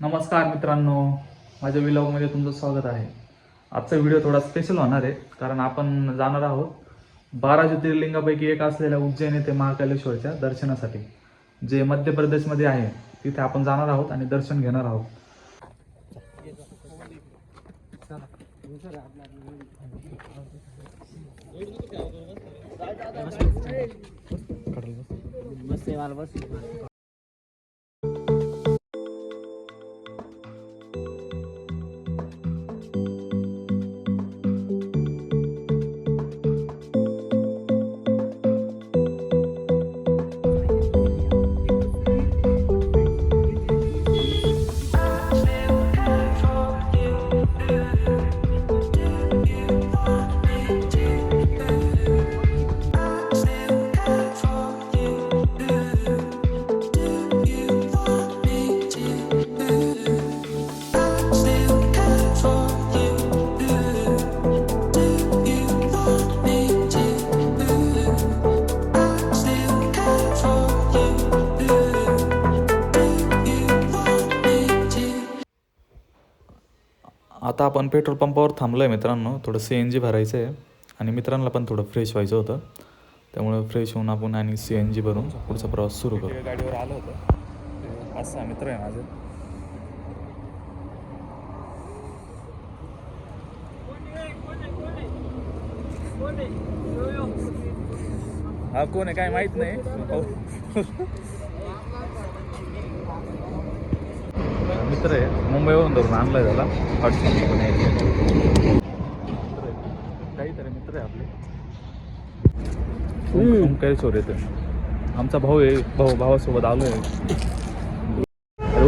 नमस्कार मित्रांनो, माझ्या व्लॉगमध्ये तुमचं स्वागत आहे. आजचा व्हिडिओ थोडा स्पेशल होणार आहे, कारण आपण जाणार आहोत 12 ज्योतिर्लिंगापैकी एक असलेल्या उज्जैन येथे महाकालेश्वरच्या दर्शनासाठी, जे मध्य प्रदेशमध्ये आहे. तिथे आपण जाणार आहोत आणि दर्शन घेणार आहोत. आता आपण पेट्रोल पंपावर थांबलो आहे मित्रांनो. थोडं CNG भरायचं आहे आणि मित्रांना पण थोडं फ्रेश व्हायचं होतं. त्यामुळे फ्रेश होऊन आपण आणि CNG भरून पुढचा प्रवास सुरू करू. गाडीवर आलो होतं. 5-6 मित्र आहे माझे. हा कोण आहे काय माहित नाही. मित्र आहे, मुंबईवरून धरून आणलाय त्याला. काहीतरी मित्र आहे आपले. ओंकारेश्वर येतोय. आमचा भाऊ आहे, भावासोबत आलोय.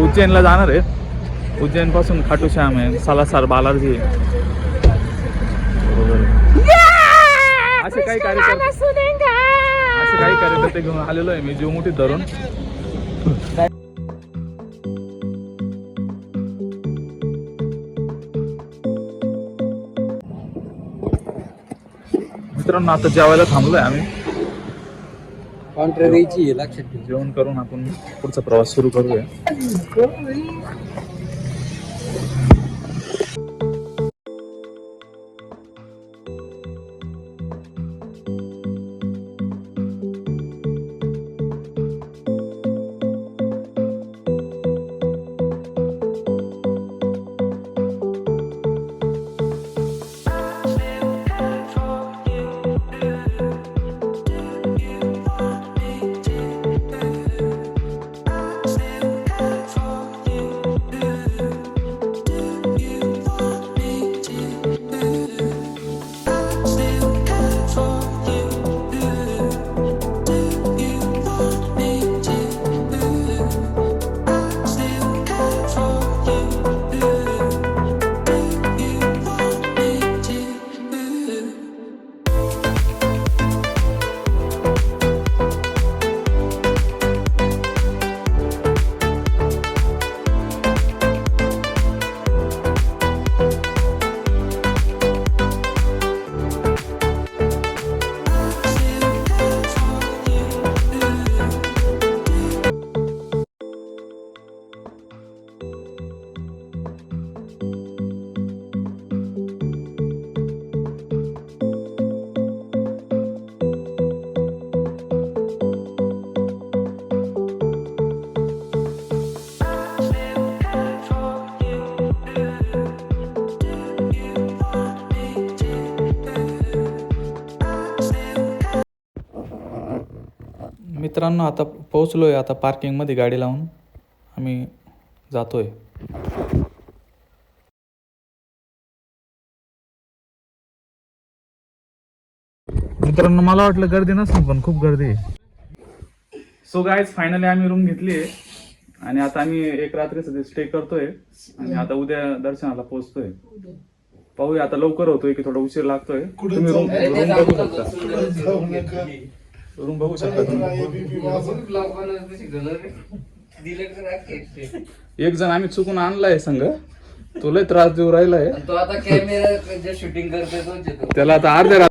उज्जैनला जाणार आहे. उज्जैन पासून खाटू श्याम आहे, सालासर, बालाजी बरोबर. असे काही कार्यकर्ते घेऊन आलेलो आहे मी, जीव मुठीत धरून. मित्रांनो, आता जेवायला थांबलोय आम्ही. जेवण करून आपण पुढचा प्रवास सुरू करूया. मित्रांनो, आता पोहोचलोय. आता पार्किंगमध्ये गाडी लावून आम्ही जातोय. मित्रांनो, मला वाटलं गर्दी नसेल, पण खूप गर्दी आहे. सो गाईज, फायनली आम्ही रूम घेतली आहे आणि आता आम्ही एक रात्रीसाठी स्टे करतोय आणि आता उद्या दर्शनाला पोहोचतोय. पाहूया आता लवकर होतोय की थोडा उशीर लागतोय. तुम्ही रूम बघू शकता. रूम बघू शकता तुम्ही. एक जण आम्ही चुकून आणलाय संघ, तो लय त्रास देऊ राहिलाय. तो आता कॅमेरा शूटिंग करतोय, त्याला आता अर्ध्या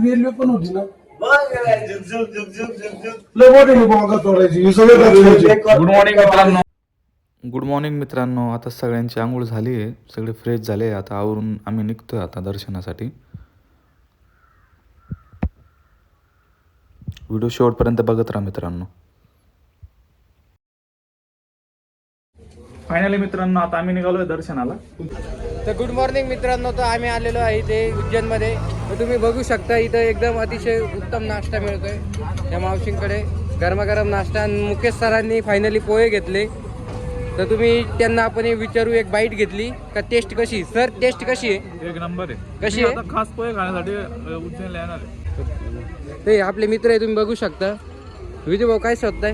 रेल्वे पण होती ना लय मोठे बागा तोडायची हे सगळं दाखवायचे. गुड मॉर्निंग मित्रांनो. गुड मॉर्निंग मित्रांनो. आता सगळ्यांची आंघोळ झाली आहे, सगळे फ्रेश झाले. आता आवरून आम्ही निघतोय आता दर्शनासाठी. व्हिडिओ शेवटपर्यंत बघत राहा मित्रांनो. फायनली मित्रांनो आता आम्ही निघालोय दर्शनाला. तर गुड मॉर्निंग मित्रांनो. तर आम्ही आलेलो आहे इथे उज्जैनमध्ये. तर तुम्ही बघू शकता इथं एकदम अतिशय उत्तम नाश्ता मिळतोय या मावशींकडे. गरमागरम नाश्ता. आणि मुकेश सरांनी फायनली पोहे घेतले. तर तुम्ही त्यांना आपण विचारू, एक बाईट घेतली का टेस्ट कशी? सर टेस्ट कशी आहे? एक नंबर आहे. कशी आहे? आता खास पोहे खाण्यासाठी उज्जैनला येणार आहे. ते आपले मित्र आहे, तुम्ही बघू शकता. विजय भाऊ काय शोधताय?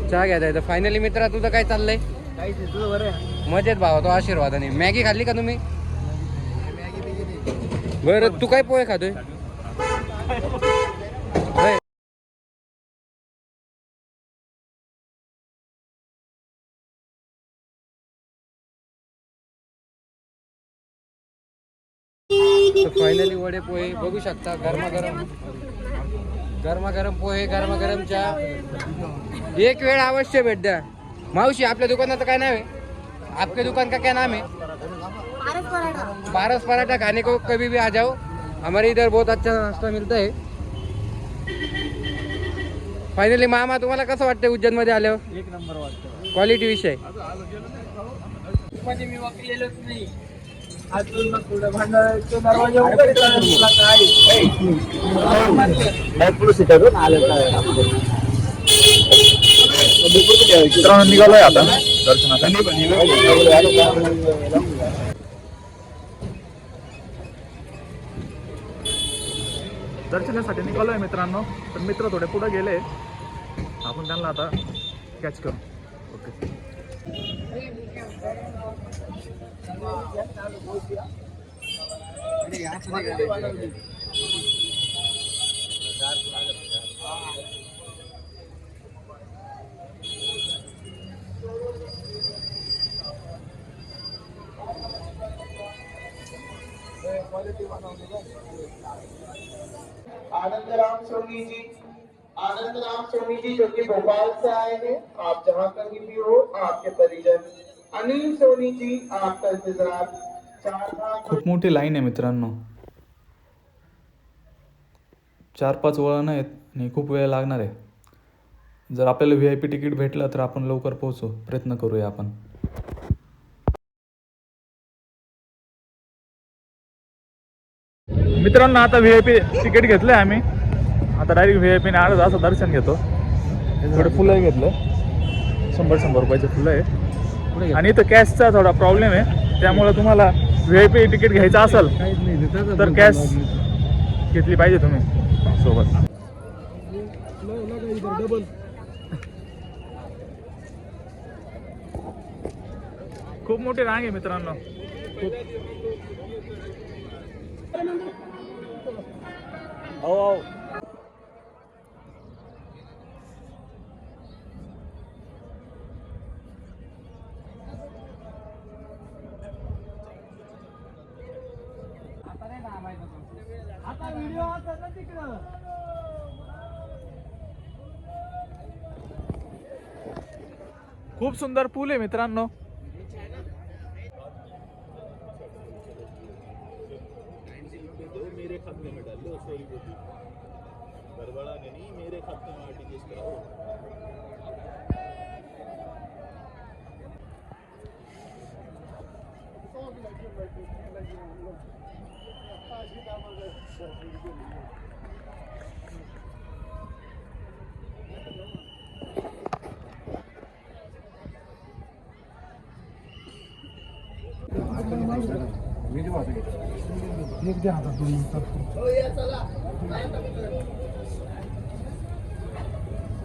चहा घ्यायचा आहे. तर फायनली मित्रा तुझं काय चाललंय? मजेत भावा, तो आशीर्वादाने. मॅगी खाल्ली का तुम्ही? बरं तू काय पोहे खातोय? होय. फायनली वडे पोहे बघू शकता. गरमागरम पोहे, गरमागरम चहा. एक वेळ अवश्य भेट द्या. मावशी आपल्या दुकानाचं काय नाव आहे? आपके दुकान का क्या नाम है? पारस पराठा. खाने को कभी भी आ जाओ, हमारे इधर बहुत अच्छा नाश्ता मिलता है. फायनली मामा तुम्हाला कसं वाटतं उज्जैन मध्ये आल्यावर? एक नंबर वाटतं. क्वालिटी विषय मध्ये मी वाकलेलोच नाही. अजून मग थोडं भांडायचं दरवाजा उघडायचा मित्रांनो निघालोय आता दर्शनासाठी. दर्शनासाठी निघालोय मित्रांनो. तर मित्र थोडे पुढे गेले, आपण त्यांना आता कॅच करू. ओके. आनंद राम सोनी जी जो कि भोपाल से आए हैं. आप जहाँ कहीं भी हो, आपके परिजन. अनिल सोनी जी आपका इंतजार. खूप मोठी लाईन आहे मित्रांनो. 4-5 वळण आहेत आणि खूप वेळ लागणार आहे. जर आपल्याला VIP तिकीट भेटलं तर आपण लवकर पोहोचू, प्रयत्न करूया आपण. मित्रांनो आता VIP तिकीट घेतलंय आम्ही. आता डायरेक्ट VIP ने अर्धा असं दर्शन घेतो. थोडे फुलं घेतलं, 100 रुपयाचे फुलं आहे. आणि इथं कॅशचा थोडा प्रॉब्लेम आहे, त्यामुळे तुम्हाला VIP तिकीट घ्यायचं असेल तर कॅश घेतली पाहिजे तुम्ही सोबत. खूप मोठी रांग आहे मित्रांनो. हो. खूप सुंदर पूल आहे मित्रांनो.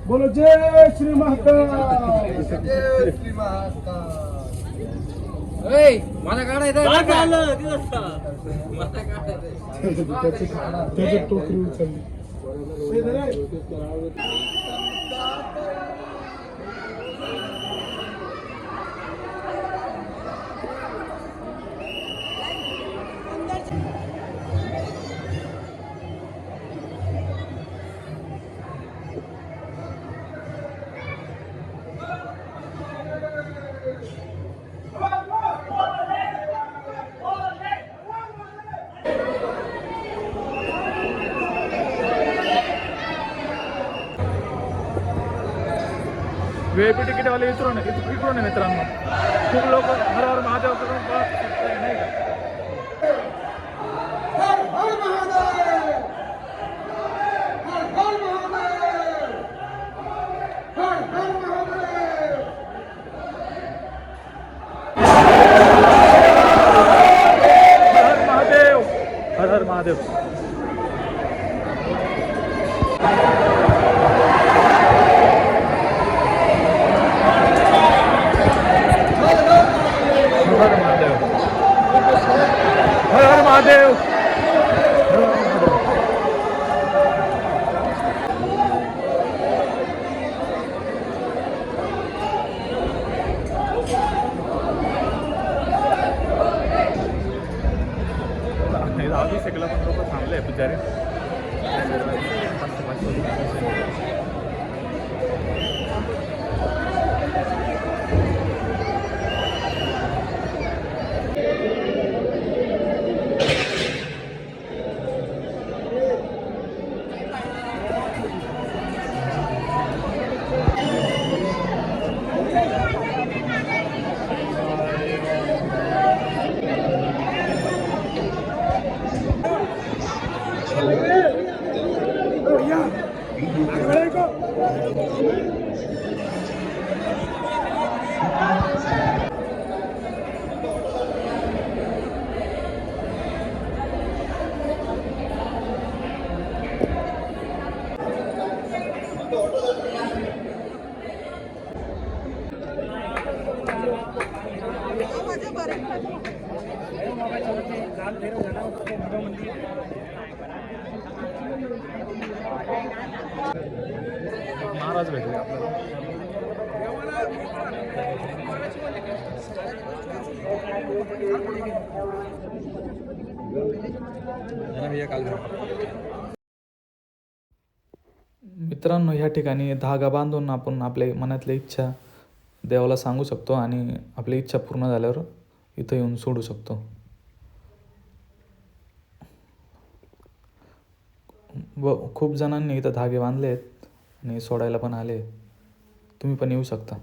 बोलो जय श्री महाकाल. जय श्री महाकाल. मला काढायचं त्याची टोकरी उचलली. VIP तिकीटवाले इकडून आहे मित्रांनो. खूप लोक हर हर महादेव करून पळत नाही का. हर हर महादेव. हर हर महादेव. सेकला पण लोक थांबले पुजारी. महाराज भेटले आपल्याला. मित्रांनो, ह्या ठिकाणी धागा बांधून आपण आपल्या मनातल्या इच्छा देवाला सांगू शकतो आणि आपली इच्छा पूर्ण झाल्यावर इथं येऊन सोडू शकतो. खूप जणांनी इथं धागे बांधले आहेत आणि सोडायला पण आले. तुम्ही पण येऊ शकता.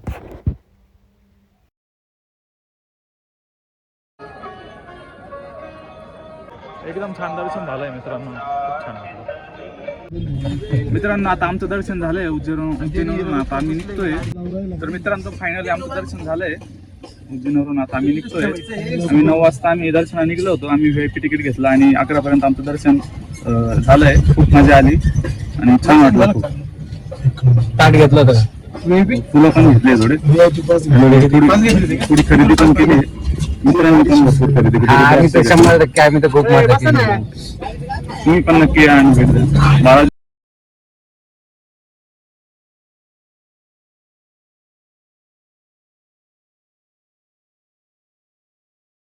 एकदम छान दर्शन झालंय मित्रांनो. खूप छान वाटलं. मित्रांनो, आता आमचं दर्शन झालंय उज्जैनवरून. आता आम्ही निघतोय. तर मित्रांनो, फायनली आमचं दर्शन झालंय उज्जैनवरून. आता आम्ही निघतोय. आम्ही 9 वाजता आम्ही दर्शनाला निघलो होतो. आम्ही VIP तिकीट घेतलं आणि 11 पर्यंत आमचं दर्शन झालंय. खूप मजा आली आणि छान वाटलं. खूप ताट घेतलं होतं. फुलं पण घेतले थोडे. थोडी खरेदी पण केली. मित्रांनी पण भरपूर खरेदी केली. 100% आम्ही तर खूप मजा केली. तुम्ही पण नक्की या आणि भेट द्या.